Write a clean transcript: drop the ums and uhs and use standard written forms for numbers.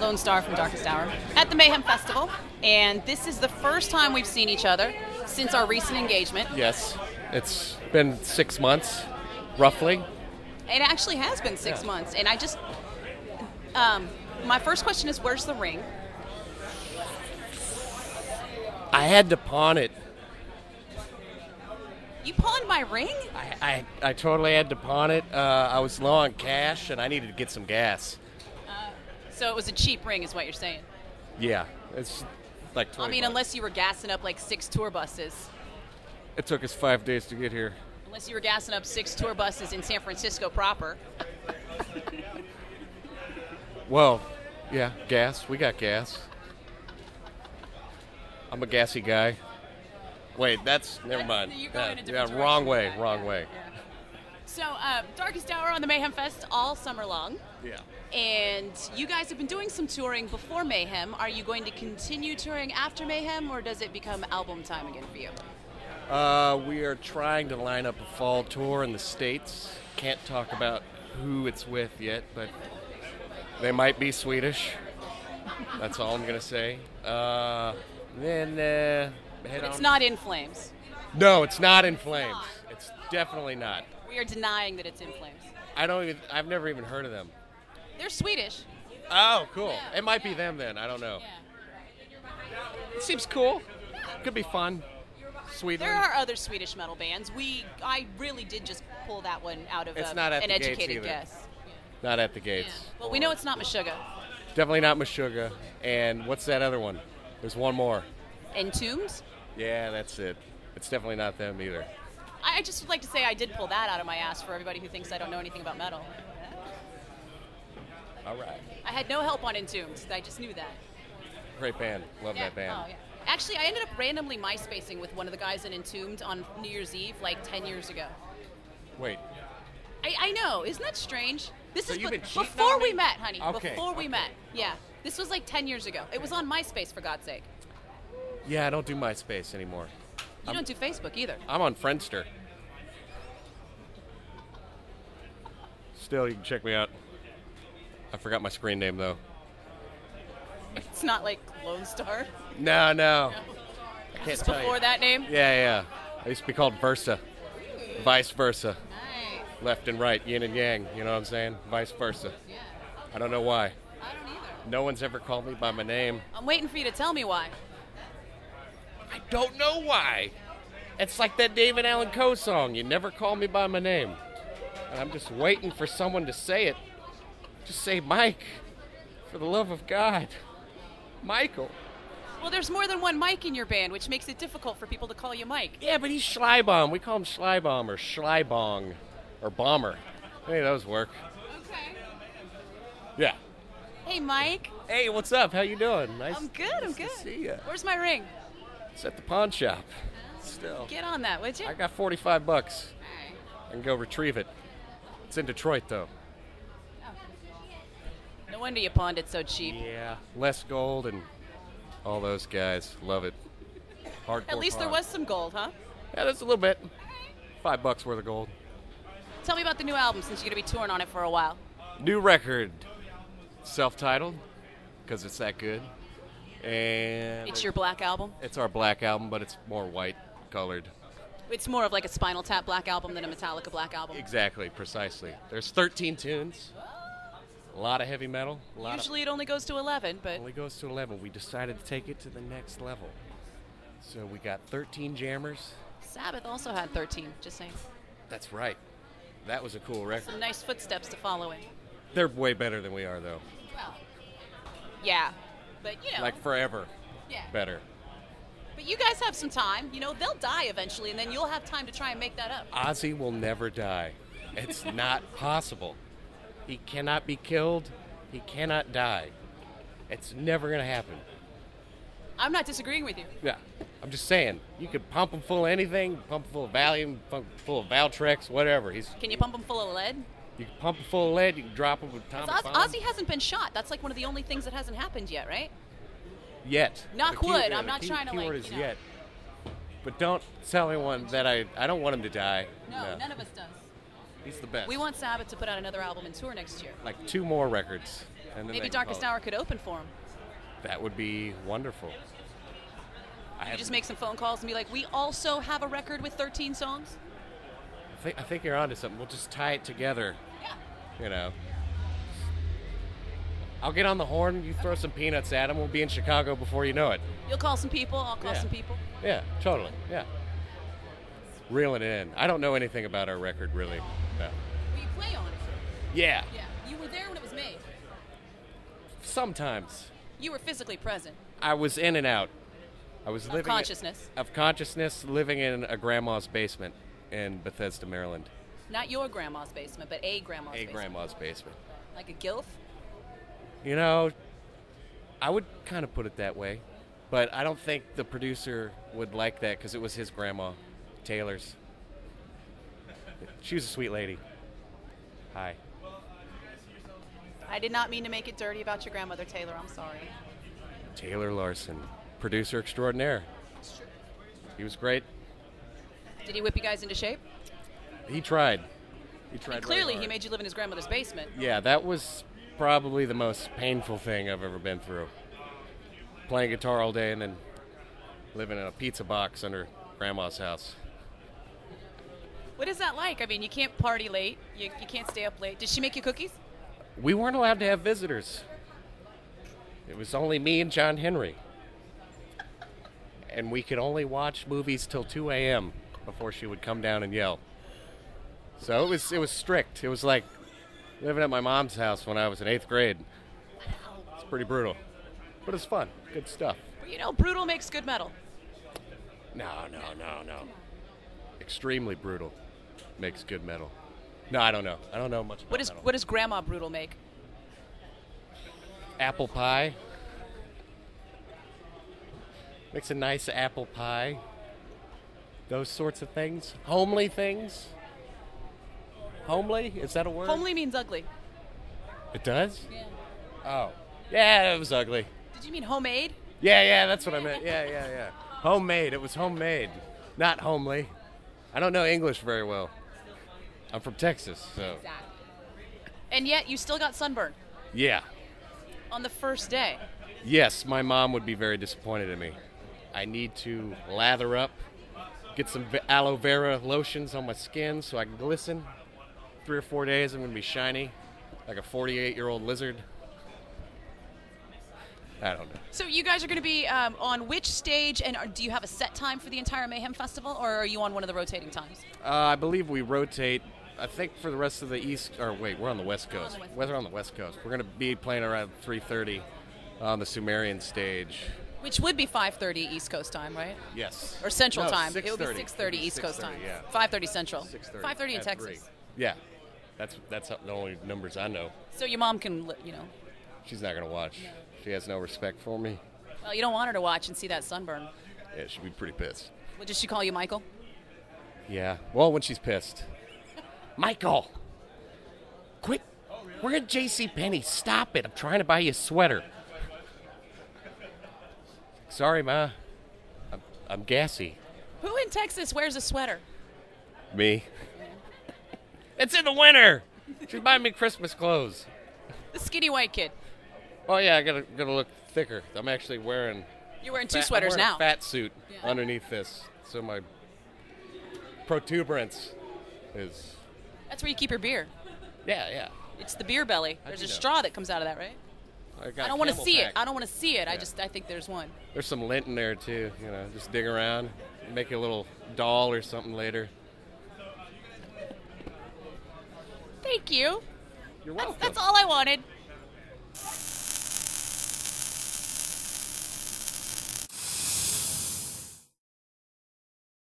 Lonestar from Darkest Hour at the Mayhem Festival, and this is the first time we've seen each other since our recent engagement. Yes, it's been 6 months, roughly. It actually has been 6 months, and I just, my first question is, where's the ring? I had to pawn it. You pawned my ring? I totally had to pawn it. I was low on cash, and I needed to get some gas. So it was a cheap ring, is what you're saying? Yeah, it's like 20 I mean, bucks. unless you were gassing up like 6 tour buses. It took us 5 days to get here. Unless you were gassing up 6 tour buses in San Francisco proper. Well, yeah, gas. We got gas. I'm a gassy guy. Wait, never mind. You're going in a different direction. Wrong way. Yeah. So, Darkest Hour on the Mayhem Fest all summer long. Yeah. And you guys have been doing some touring before Mayhem. Are you going to continue touring after Mayhem, or does it become album time again for you? We are trying to line up a fall tour in the States. Can't talk about who it's with yet, but they might be Swedish. That's all I'm going to say. It's not In Flames. No, it's not In Flames. It's definitely not. We are denying that it's In Flames. I've never even heard of them. They're Swedish. Oh, cool. Yeah, It might be them then. I don't know. Yeah. It seems cool. Could be fun. Sweden. There are other Swedish metal bands. I really did just pull that one out of It's not at an the gates educated either. guess. Not at the gates. Yeah. Well, we know it's not Meshuggah. Definitely not Meshuggah. And what's that other one? There's one more. Entombed? Yeah, that's it. It's definitely not them either. I just would like to say I did pull that out of my ass for everybody who thinks I don't know anything about metal. All right. I had no help on Entombed. I just knew that. Great band. Love that band. Oh, yeah. Actually, I ended up randomly MySpacing with one of the guys in Entombed on New Year's Eve like 10 years ago. Wait. I know. Isn't that strange? This So is you've been cheating before on we me? met, honey. Okay, Before we okay. met. Yeah. This was like 10 years ago. It was on MySpace, for God's sake. Yeah, I don't do MySpace anymore. You don't do Facebook either. I'm on Friendster. Still, you can check me out. I forgot my screen name, though. It's not like Lonestar. No. I can't Just tell before you. that name? Yeah. I used to be called Versa. Vice versa. Nice. Left and right, yin and yang. You know what I'm saying? Vice versa. Yeah. I don't know why. I don't either. No one's ever called me by my name. I'm waiting for you to tell me why. I don't know why. It's like that David Allan Coe song, You Never Call Me By My Name. And I'm just waiting for someone to say it. Just say Mike. For the love of God. Michael. Well, there's more than one Mike in your band, which makes it difficult for people to call you Mike. Yeah, but he's Schleibomb. We call him Schleibomb or Schleibong or Bomber. Hey, those work. Okay. Yeah. Hey, Mike. Hey, what's up? How you doing? Nice. I'm good. I'm good. to see ya. Where's my ring? It's at the pawn shop. Still. Get on that, would you? I got 45 bucks. Alright. I can go retrieve it. It's in Detroit, though. No wonder you pawned it so cheap. Yeah. Less gold and all those guys. Love it. Hardcore At least there pawn. was some gold, huh? Yeah, that's a little bit. $5 worth of gold. Tell me about the new album, since you're going to be touring on it for a while. New record. Self-titled, because it's that good. And It's your Black album? it's our black album, but it's more white colored. It's more of like a Spinal Tap Black album than a Metallica Black album. Exactly, precisely. There's 13 tunes. A lot of heavy metal. Usually it only goes to 11, but Only goes to 11. We decided to take it to the next level. So we got 13 jammers. Sabbath also had 13, just saying. That's right. That was a cool record. Some nice footsteps to follow in. They're way better than we are, though. Well, yeah, but you know. Like forever yeah. better. But you guys have some time. You know, they'll die eventually, and then you'll have time to try and make that up. Ozzy will never die. It's not possible. He cannot be killed. He cannot die. It's never going to happen. I'm not disagreeing with you. Yeah. I'm just saying, you could pump him full of anything, pump him full of Valium, pump him full of Valtrex, whatever. Can you pump them full of lead? You can pump him full of lead, you can drop him with atomic bomb. Ozzy hasn't been shot. That's like one of the only things that hasn't happened yet, right? Yet. Knock The key- wood. yeah, I'm the not key- trying to, keyword like, is you know. yet. But don't tell anyone that I don't want him to die. No, none of us does. He's the best. We want Sabbath to put out another album and tour next year. like 2 more records. And then Maybe they can Darkest call it. Hour could open for him. That would be wonderful. You just make some phone calls and be like, we also have a record with 13 songs? I think you're onto something. We'll just tie it together. Yeah. You know. I'll get on the horn. You throw some peanuts at him. We'll be in Chicago before you know it. You'll call some people. I'll call Yeah. some people. Yeah, totally. Yeah. Reeling it in. I don't know anything about our record, really. No. Will you play on it? Yeah. Yeah. You were there when it was made. Sometimes. You were physically present. I was in and out. I was Of living consciousness. Of consciousness, living in a grandma's basement in Bethesda, Maryland. Not your grandma's basement, but a grandma's A basement. grandma's basement. Like a gilf? You know, I would kind of put it that way, but I don't think the producer would like that because it was his grandma, Taylor's. She was a sweet lady. Hi. I did not mean to make it dirty about your grandmother, Taylor. I'm sorry. Taylor Larson, producer extraordinaire. He was great. Did he whip you guys into shape? He tried. He tried. And clearly, really he hard. made you live in his grandmother's basement. Yeah, that was probably the most painful thing I've ever been through. Playing guitar all day and then living in a pizza box under grandma's house. What is that like? I mean, you can't party late. You can't stay up late. Did she make you cookies? We weren't allowed to have visitors. It was only me and John Henry. And we could only watch movies till 2 a.m. before she would come down and yell. So it was strict. It was like living at my mom's house when I was in 8th grade. It's pretty brutal. But it's fun. Good stuff. Well, you know, brutal makes good metal. No. Extremely brutal makes good metal. No, I don't know. I don't know much about metal. What does Grandma Brutal make? Apple pie. Makes a nice apple pie. Those sorts of things. Homely things. Homely? Is that a word? Homely means ugly. It does? Yeah. Oh. Yeah, it was ugly. Did you mean homemade? Yeah, that's what I meant. Yeah. Homemade. It was homemade. Not homely. I don't know English very well. I'm from Texas, so. Exactly. And yet, you still got sunburn Yeah. on the first day. Yes, my mom would be very disappointed in me. I need to lather up, get some aloe vera lotions on my skin so I can glisten. 3 or 4 days, I'm going to be shiny, like a 48-year-old lizard. I don't know. So you guys are going to be on which stage, and do you have a set time for the entire Mayhem Festival, or are you on one of the rotating times? I believe we rotate, I think for the rest of the East, or wait, we're on the West Coast. We're on the West Coast. We're going to be playing around 3:30 on the Sumerian stage. Which would be 5:30 East Coast time, right? Yes. Or Central No, time. 6:30. It would be 6:30 East Coast 6:30, time. yeah. 5:30 Central. 6:30. 5:30 in at Texas. 3. Yeah. That's the only numbers I know. So your mom can, She's not going to watch. She has no respect for me. well, you don't want her to watch and see that sunburn. Yeah, she'd be pretty pissed. Well, does she call you Michael? Yeah. Well, when she's pissed. Michael! Quit. We're at JCPenney. Stop it. I'm trying to buy you a sweater. Sorry, Ma. I'm gassy. Who in Texas wears a sweater? Me. It's in the winter. She's buying me Christmas clothes. The skinny white kid. Oh yeah, I gotta look thicker. I'm actually wearing. You're wearing two I'm sweaters wearing now. a fat suit Yeah. underneath this, so my protuberance is. That's where you keep your beer. Yeah. It's the beer belly. How'd There's you a know? straw that comes out of that, right? I don't want to see it. Camelback. I don't want to see it. Yeah. I think there's one. There's some lint in there too. Just dig around, make a little doll or something later. Thank you. You're welcome. That's all I wanted.